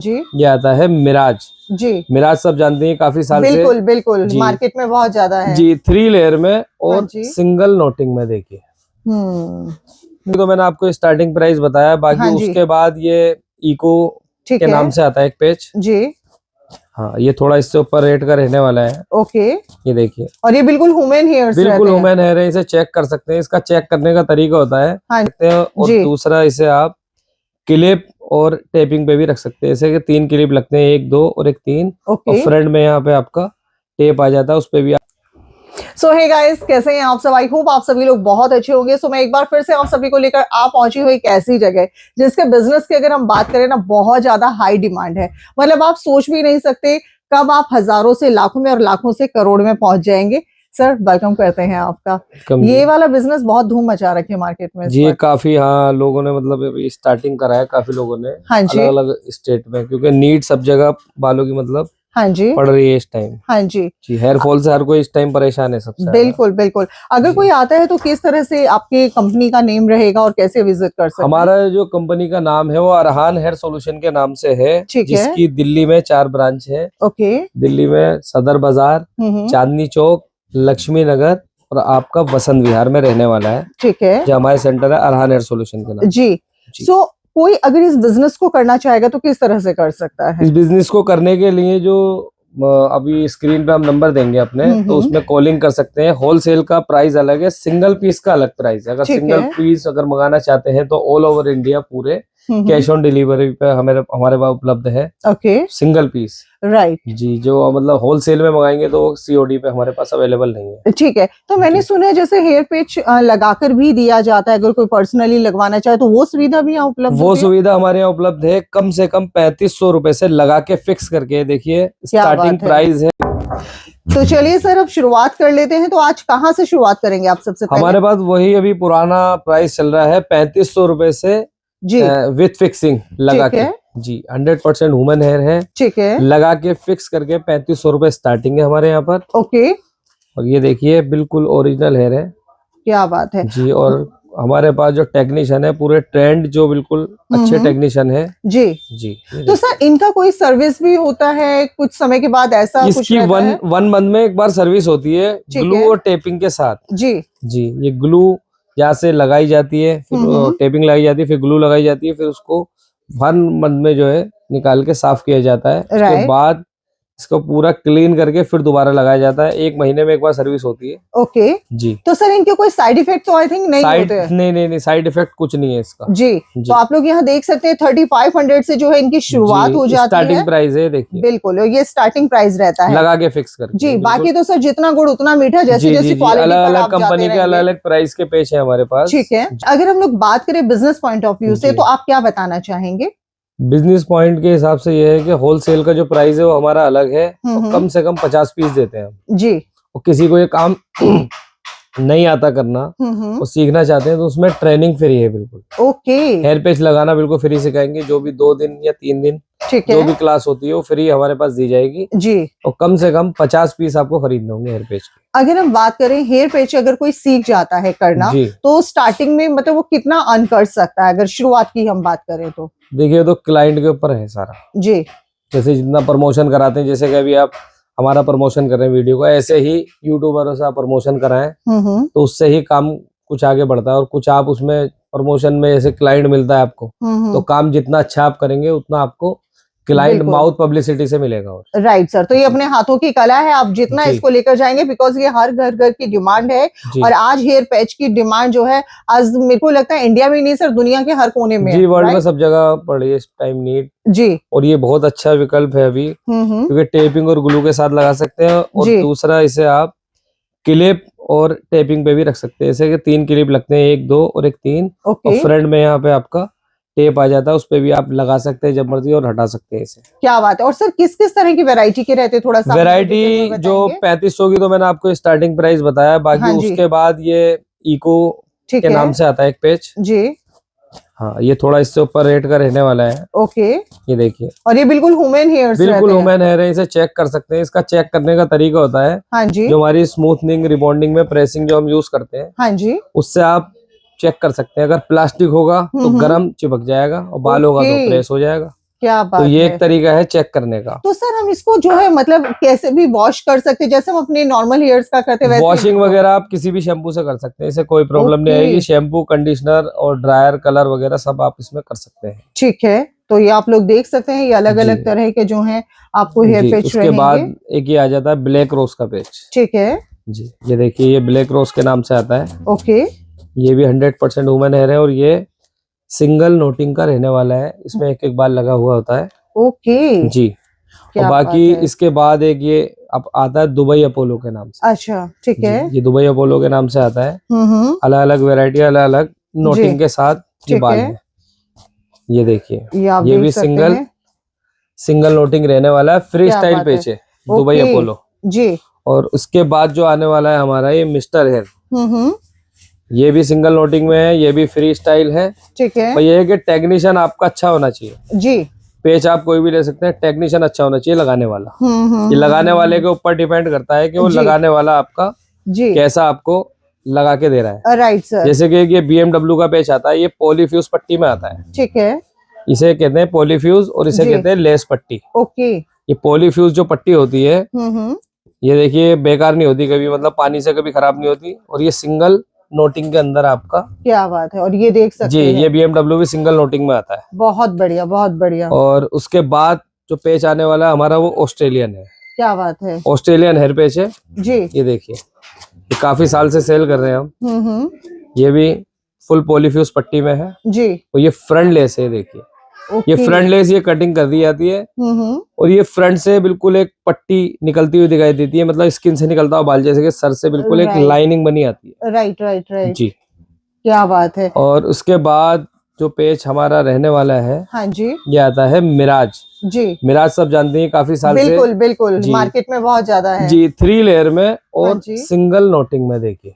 जी ये आता है मिराज। जी मिराज सब जानते हैं, काफी साल से बिल्कुल बिल्कुल मार्केट में बहुत ज्यादा है जी। 3 लेयर में हाँ और जी। सिंगल नोटिंग में देखिए। तो मैंने आपको स्टार्टिंग प्राइस बताया, बाकी हाँ जी। उसके बाद ये इको ठीक के है नाम से आता है एक पेज। जी हाँ, ये थोड़ा इससे ऊपर रेट का रहने वाला है। ओके। ये देखिए, और ये बिल्कुल ह्यूमन हेयर्स बिल्कुल रहते हैं। ह्यूमन हेयर है, इसे चेक कर सकते हैं। इसका चेक करने का तरीका होता है, हाँ सकते हैं। और जी दूसरा, इसे आप क्लिप और टेपिंग पे भी रख सकते हैं। जैसे कि 3 क्लिप लगते हैं, 1 2 और एक 3। और ओके। फ्रंट में यहाँ पे आपका टेप आ जाता है, उस पे भी सो हे गाइस, कैसे हैं आप सब? आई होप आप सभी लोग बहुत अच्छे होंगे। सो मैं एक बार फिर से आप सभी को लेकर आ पहुंची हुई एक ऐसी जगह जिसके बिजनेस की अगर हम बात करें ना, बहुत ज्यादा हाई डिमांड है। मतलब आप सोच भी नहीं सकते कब आप हजारों से लाखों में और लाखों से करोड़ में पहुंच जाएंगे। सर वेलकम करते हैं आपका। ये वाला बिजनेस बहुत धूम मचा रखी है मार्केट में जी। काफी, हाँ, लोगों ने मतलब अभी स्टार्टिंग करा है, काफी लोगों ने हाँ जी अलग अलग स्टेट में, क्योंकि नीड सब जगह बालों की मतलब हाँ जी पड़ रही है इस टाइम। हाँ जी जी, हेयर फॉल से हर कोई इस टाइम परेशान है सबसे। बिल्कुल बिल्कुल। अगर कोई आता है तो किस तरह से आपकी कंपनी का नेम रहेगा और कैसे विजिट कर सकते हैं? हमारा जो कंपनी का नाम है वो अरहान हेयर सॉल्यूशन के नाम से है, ठीक है जिसकी दिल्ली में 4 ब्रांच है। ओके। दिल्ली में सदर बाजार, चांदनी चौक, लक्ष्मी नगर और आपका बसंत विहार में रहने वाला है। ठीक है जो हमारे सेंटर है अरहान हेयर सॉल्यूशन के नाम जी। सो कोई अगर इस बिजनेस को करना चाहेगा तो किस तरह से कर सकता है? इस बिजनेस को करने के लिए जो अभी स्क्रीन पे हम नंबर देंगे अपने, तो उसमें कॉलिंग कर सकते हैं। होलसेल का प्राइस अलग है, सिंगल पीस का अलग प्राइस है। अगर सिंगल पीस अगर मंगाना चाहते हैं तो ऑल ओवर इंडिया पूरे कैश ऑन डिलीवरी पे हमारे पास उपलब्ध है। ओके सिंगल पीस राइट जी। जो मतलब होलसेल में मंगाएंगे तो सीओडी पे हमारे पास अवेलेबल नहीं है। ठीक है। तो मैंने सुना है जैसे हेयर पैच लगाकर भी दिया जाता है, अगर कोई पर्सनली लगवाना चाहे तो वो सुविधा भी यहाँ उपलब्ध वो सुविधा हमारे यहाँ उपलब्ध है। कम से कम 3500 रुपए से लगा के फिक्स करके देखिए, स्टार्टिंग प्राइस है। तो चलिए सर, अब शुरुआत कर लेते हैं। तो आज कहाँ से शुरुआत करेंगे आप सबसे पहले? हमारे पास वही अभी पुराना प्राइस चल रहा है, 3500 रुपए से जी विथ फिक्सिंग लगा के। जी, 100% ह्यूमन हेयर है। ठीक है। लगा के फिक्स करके 3500 रुपए स्टार्टिंग है हमारे यहाँ पर। ओके। और ये देखिए, बिल्कुल ओरिजिनल हेयर है। क्या बात है जी। और हमारे पास जो टेक्नीशियन है, पूरे ट्रेंड जो बिल्कुल अच्छे टेक्नीशियन है जी जी। तो सर इनका कोई सर्विस भी होता है कुछ समय के बाद? ऐसा इसकी वन मंथ में एक बार सर्विस होती है, ग्लू और टेपिंग के साथ। जी जी। ये ग्लू यहाँ से लगाई जाती है, फिर टेपिंग लगाई जाती है, फिर ग्लू लगाई जाती है, फिर उसको 1 मंथ में जो है निकाल के साफ किया जाता है। उसके बाद इसको पूरा क्लीन करके फिर दोबारा लगाया जाता है। 1 महीने में एक बार सर्विस होती है। ओके जी। तो सर इनके कोई साइड इफेक्ट तो आई थिंक नहीं होते हैं? नहीं, साइड इफेक्ट कुछ नहीं है इसका जी। तो आप लोग यहाँ देख सकते हैं 3500 से जो है इनकी शुरुआत हो जाती है। स्टार्टिंग प्राइस है, देखिए। बिल्कुल, ये स्टार्टिंग प्राइस रहता है लगा के फिक्स कर जी। बाकी तो सर जितना गुड़ उतना मीठा, जैसी जैसी क्वालिटी अलग अलग कंपनी के अलग अलग प्राइस के पेज है हमारे पास। ठीक है। अगर हम लोग बात करें बिजनेस पॉइंट ऑफ व्यू से, तो आप क्या बताना चाहेंगे? बिजनेस पॉइंट के हिसाब से ये है कि होलसेल का जो प्राइस है वो हमारा अलग है। और कम से कम 50 पीस देते हैं हम जी। और किसी को ये काम नहीं आता करना और सीखना चाहते हैं तो उसमें ट्रेनिंग फ्री है बिल्कुल। ओके। हेयर पैच लगाना बिल्कुल फ्री सिखाएंगे। जो भी 2 दिन या 3 दिन जो भी क्लास होती है वो फ्री हमारे पास दी जाएगी जी। और कम से कम 50 पीस आपको खरीदने होंगे हेयर पैच के। अगर हम बात करें हेयर पैच अगर कोई सीख जाता है करना, तो स्टार्टिंग में मतलब वो कितना अर्न कर सकता है? अगर शुरुआत की हम बात करें तो देखिए, तो क्लाइंट के ऊपर है सारा जी। जैसे जितना प्रमोशन कराते हैं, जैसे कि अभी आप हमारा प्रमोशन कर रहे हैं वीडियो को, ऐसे ही यूट्यूबरों से आप प्रमोशन कराएं तो उससे ही काम कुछ आगे बढ़ता है। और कुछ आप उसमें प्रमोशन में जैसे क्लाइंट मिलता है आपको, तो काम जितना अच्छा आप करेंगे उतना आपको क्लाइंट माउथ पब्लिसिटी से मिलेगा। और राइट सर, तो ये अपने हाथों की कला है। आप जितना इसको लेकर जाएंगे, बिकॉज ये हर घर घर की डिमांड है। और आज हेयर पैच की डिमांड जो है, आज मेरे को लगता है इंडिया में नहीं सर, दुनिया के हर कोने में जी, वर्ल्ड में सब जगह पड़ रही है इस टाइम नीड जी। और ये बहुत अच्छा विकल्प है अभी, क्योंकि टेपिंग और ग्लू के साथ लगा सकते हैं। और दूसरा, इसे आप क्लिप और टेपिंग पे भी रख सकते हैं। जैसे कि 3 क्लिप लगते हैं, 1 2 और एक 3। और फ्रंट में यहाँ पे आपका टेप आ जाता है, उस पे भी आप लगा सकते हैं जब मर्जी और हटा सकते हैं इसे। क्या बात है। और सर किस किस तरह की वैरायटी के रहते हैं? थोड़ा सा वैरायटी जो 3500 की तो मैंने आपको स्टार्टिंग प्राइस बताया। बाकी उसके बाद ये इको के नाम से आता है एक पेज जी। हाँ, ये थोड़ा इससे ऊपर रेट का रहने वाला है। ओके। ये देखिए, और ये बिल्कुल ह्यूमन हेयर्स बिल्कुल ह्यूमन हेयर है, इसे चेक कर सकते हैं। इसका चेक करने का तरीका होता है हाँ जी। जो हमारी स्मूथनिंग रिबॉन्डिंग में प्रेसिंग जो हम यूज करते हैं हाँ जी, उससे आप चेक कर सकते हैं। अगर प्लास्टिक होगा तो गरम चिपक जाएगा और बाल होगा तो प्रेस हो जाएगा। क्या बात तो ये है। एक तरीका है चेक करने का। तो सर हम इसको जो है मतलब कैसे भी वॉश कर सकते हैं, जैसे हम अपने नॉर्मल हेयर्स का करते हैं वैसे? वॉशिंग वगैरह आप किसी भी शैम्पू से कर सकते हैं, इससे कोई प्रॉब्लम नहीं आएगी। शैम्पू, कंडीशनर और ड्रायर, कलर वगैरह सब आप इसमें कर सकते हैं। ठीक है, तो ये आप लोग देख सकते हैं, ये अलग अलग तरह के जो हैं आपको हेयर पेच उसके बाद एक ये आ जाता है ब्लैक रोज का पेच। ठीक है जी, ये देखिए, ये ब्लैक रोज के नाम से आता है। ओके। ये भी 100% ह्यूमन हेयर है और ये सिंगल नोटिंग का रहने वाला है, इसमें एक एक बाल लगा हुआ होता है। ओके जी। और बाकी इसके बाद एक ये अब आता है दुबई अपोलो के नाम से। अच्छा ठीक है, ये दुबई अपोलो के नाम से आता है। अलग अलग वेरायटी, अलग अलग नोटिंग के साथ ये बाल है। ये देखिए, ये भी सिंगल नोटिंग रहने वाला है, फ्री स्टाइल पेच है, दुबई अपोलो जी। और उसके बाद जो आने वाला है हमारा ये मिस्टर हेयर, ये भी सिंगल नोटिंग में है, ये भी फ्री स्टाइल है। ठीक है, और ये है कि टेक्नीशियन आपका अच्छा होना चाहिए जी। पेच आप कोई भी ले सकते हैं, टेक्नीशियन अच्छा होना चाहिए लगाने वाला। ये लगाने वाले के ऊपर डिपेंड करता है कि वो लगाने वाला आपका जी कैसा आपको लगा के दे रहा है। Right sir. जैसे कि ये BMW का पेच आता है, ये पॉलीफ्यूज पट्टी में आता है। ठीक है, इसे कहते हैं पॉलीफ्यूज और इसे कहते हैं लेस पट्टी। ओके। ये पॉलीफ्यूज जो पट्टी होती है, ये देखिए बेकार नहीं होती कभी, मतलब पानी से कभी खराब नहीं होती। और ये सिंगल नोटिंग के अंदर आपका, क्या बात है। और ये देख सकते हैं जी, ये BMW भी सिंगल नोटिंग में आता है। बहुत बढ़िया, बहुत बढ़िया। और उसके बाद जो पेच आने वाला है हमारा वो ऑस्ट्रेलियन है। क्या बात है, ऑस्ट्रेलियन हेयर पेच है जी। ये देखिए, ये काफी साल से सेल कर रहे हैं हम। ये भी फुल पॉलीफ्यूज पट्टी में है जी। और ये फ्रंट लेस है, देखिए ये फ्रंट लेस, ये कटिंग कर दी जाती है और ये फ्रंट से बिल्कुल एक पट्टी निकलती हुई दिखाई देती है, मतलब स्किन से निकलता हुआ बाल, जैसे कि सर से बिल्कुल एक लाइनिंग बनी आती है। राइट राइट राइट जी, क्या बात है। और उसके बाद जो पेच हमारा रहने वाला है, हाँ जी, ये आता है मिराज जी। मिराज सब जानते हैं, काफी साल से बिल्कुल मार्केट में बहुत ज्यादा है जी। 3 लेयर में और सिंगल नोटिंग में, देखिए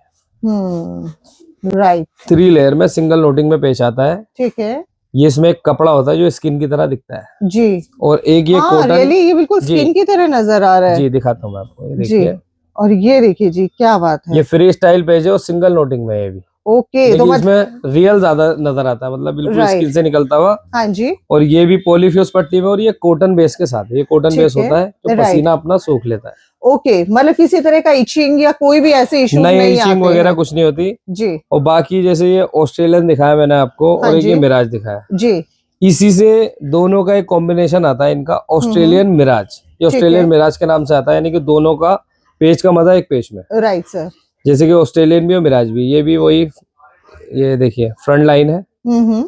राइट, 3 लेयर में सिंगल नोटिंग में पेच आता है। ठीक है, ये इसमें एक कपड़ा होता है जो स्किन की तरह दिखता है जी। और एक ये कॉटन, ये बिल्कुल स्किन की तरह नजर आ रहा है जी। दिखाता हूँ मैं आपको, ये देखिए। और ये देखिए जी, क्या बात है। ये फ्री स्टाइल पेज है और सिंगल नोटिंग में है भी। ओके, तो इसमें रियल ज्यादा नजर आता है, मतलब बिल्कुल स्किन से निकलता हुआ। हाँ जी। और ये भी पॉलीफ्यूज पट्टी में और ये कॉटन बेस के साथ है। ये कॉटन बेस होता है तो पसीना अपना सूख लेता है। ओके, मतलब किसी तरह का इचिंग या कोई भी ऐसे इश्यूज नहीं, इचिंग वगैरह कुछ नहीं होती जी। और बाकी जैसे ये ऑस्ट्रेलियन दिखाया मैंने आपको, और एक ये मिराज दिखाया जी। इसी से दोनों का एक कॉम्बिनेशन आता है इनका, ऑस्ट्रेलियन मिराज। ये ऑस्ट्रेलियन मिराज के नाम से आता है, यानी कि दोनों का पेज का मजा एक पेज में। Right sir. जैसे कि ऑस्ट्रेलियन भी और मिराज भी, ये भी वही, ये देखिए फ्रंट लाइन है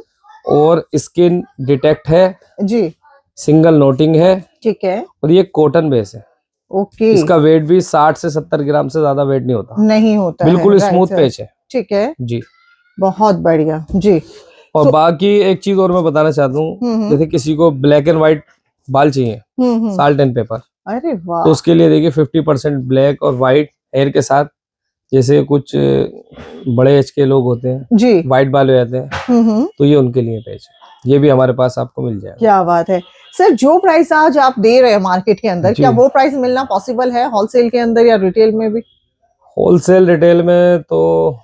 और स्किन डिटेक्ट है जी। सिंगल नोटिंग है, ठीक है, और ये कॉटन बेस है। ओके, इसका वेट भी 60 से 70 ग्राम से ज्यादा वेट नहीं होता, नहीं होता, बिल्कुल स्मूथ पेच है। ठीक है जी, बहुत बढ़िया जी। और बाकी एक चीज और मैं बताना चाहता हूँ, जैसे किसी को ब्लैक एंड व्हाइट बाल चाहिए, साल्ट एंड पेपर, अरे वाह, तो उसके लिए देखिए 50% ब्लैक और व्हाइट हेयर के साथ, जैसे कुछ बड़े एज के लोग होते हैं जी, व्हाइट बाल हो जाते हैं, तो ये उनके लिए पेज है। ये भी हमारे पास आपको मिल जाएगा। क्या बात है सर, जो प्राइस आज आप दे रहे हैं मार्केट के अंदर, क्या वो प्राइस मिलना पॉसिबल है होलसेल के अंदर या रिटेल में भी? होलसेल रिटेल में तो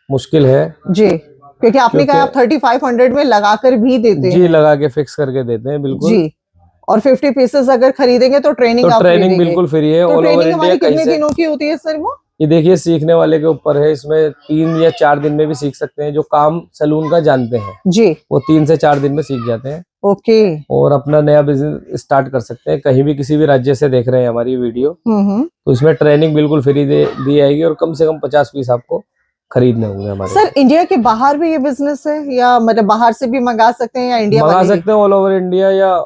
मुश्किल है जी, क्योंकि आपने कहा आप 3500 में लगाकर भी देते हैं जी, लगा के फिक्स करके देते हैं बिल्कुल जी। और 50 पीसेस अगर खरीदेंगे तो ट्रेनिंग बिल्कुल फ्री है। तो ट्रेनिंग हमारी कितने दिनों की होती है सर वो? ये देखिए सीखने वाले के ऊपर है, इसमें 3 या 4 दिन में भी सीख सकते हैं। जो काम सैलून का जानते हैं जी, वो 3 से 4 दिन में सीख जाते हैं। ओके, और अपना नया बिजनेस स्टार्ट कर सकते हैं। कहीं भी किसी भी राज्य से देख रहे हैं हमारी वीडियो, तो इसमें ट्रेनिंग बिल्कुल फ्री दी जाएगी और कम से कम 50 पीस आपको खरीदने होंगे हमारे। सर इंडिया के बाहर भी ये बिजनेस है, या मतलब बाहर से भी मंगा सकते हैं या इंडिया मंगा सकते हैं? ऑल ओवर इंडिया या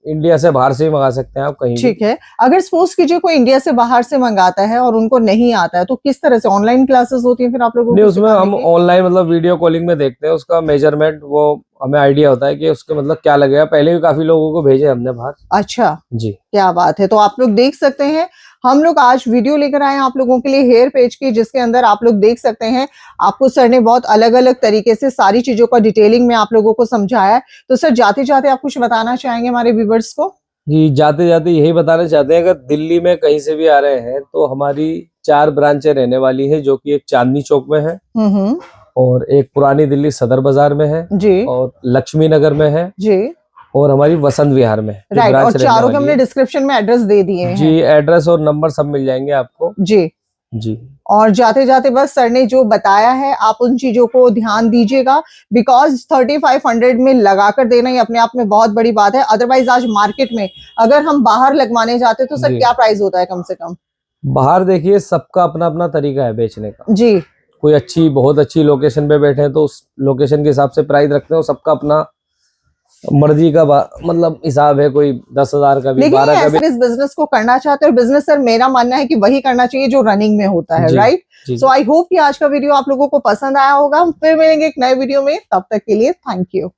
इंडिया से बाहर से ही मंगा सकते हैं आप कहीं। ठीक है, अगर सपोज कीजिए कोई इंडिया से बाहर से मंगाता है और उनको नहीं आता है, तो किस तरह से ऑनलाइन क्लासेस होती है फिर आप लोगों को? नहीं, उसमें हम ऑनलाइन मतलब वीडियो कॉलिंग में देखते हैं, उसका मेजरमेंट, वो हमें आइडिया होता है कि उसके मतलब क्या लगेगा। पहले भी काफी लोगों को भेजे हमने बाहर। अच्छा जी, क्या बात है। तो आप लोग देख सकते हैं, हम लोग आज वीडियो लेकर आए हैं आप लोगों के लिए हेयर पेज की, जिसके अंदर आप लोग देख सकते हैं आपको सर ने बहुत अलग अलग तरीके से सारी चीजों का डिटेलिंग में आप लोगों को समझाया है। तो सर जाते जाते आप कुछ बताना चाहेंगे हमारे व्यूअर्स को? जी, जाते जाते यही बताना चाहते हैं, अगर दिल्ली में कहीं से भी आ रहे हैं तो हमारी 4 ब्रांचें रहने वाली है, जो कि एक चांदनी चौक में है और एक पुरानी दिल्ली सदर बाजार में है जी, और लक्ष्मी नगर में है जी, और हमारी वसंत विहार में राइट, ब्रांच और रहने चारों के वाली हमने है। डिस्क्रिप्शन में एड्रेस दे दिए जी, हैं एड्रेस और नंबर सब मिल जाएंगे आपको। जी। जी, और जाते जाते बस सर ने जो बताया है आप उन चीजों को ध्यान दीजिएगा, बिकॉज 3500 में लगा कर देना ही अपने आप में बहुत बड़ी बात है। अदरवाइज आज मार्केट में अगर हम बाहर लगवाने जाते तो सर जी। क्या प्राइस होता है कम से कम? बाहर देखिए सबका अपना अपना तरीका है बेचने का। जी कोई अच्छी बहुत अच्छी लोकेशन पे बैठे हैं तो उस लोकेशन के हिसाब से प्राइस रखते हैं, और सबका अपना मर्जी का मतलब हिसाब है। कोई 10,000 का भी, लेकिन 12 का भी। ऐसे इस बिजनेस को करना चाहते हैं, और बिजनेस सर मेरा मानना है कि वही करना चाहिए जो रनिंग में होता है, जी, right? Ji, so I hope कि आज का वीडियो आप लोगों को पसंद आया होगा। हम फिर मिलेंगे एक नए वीडियो में, तब तक के लिए थैंक यू।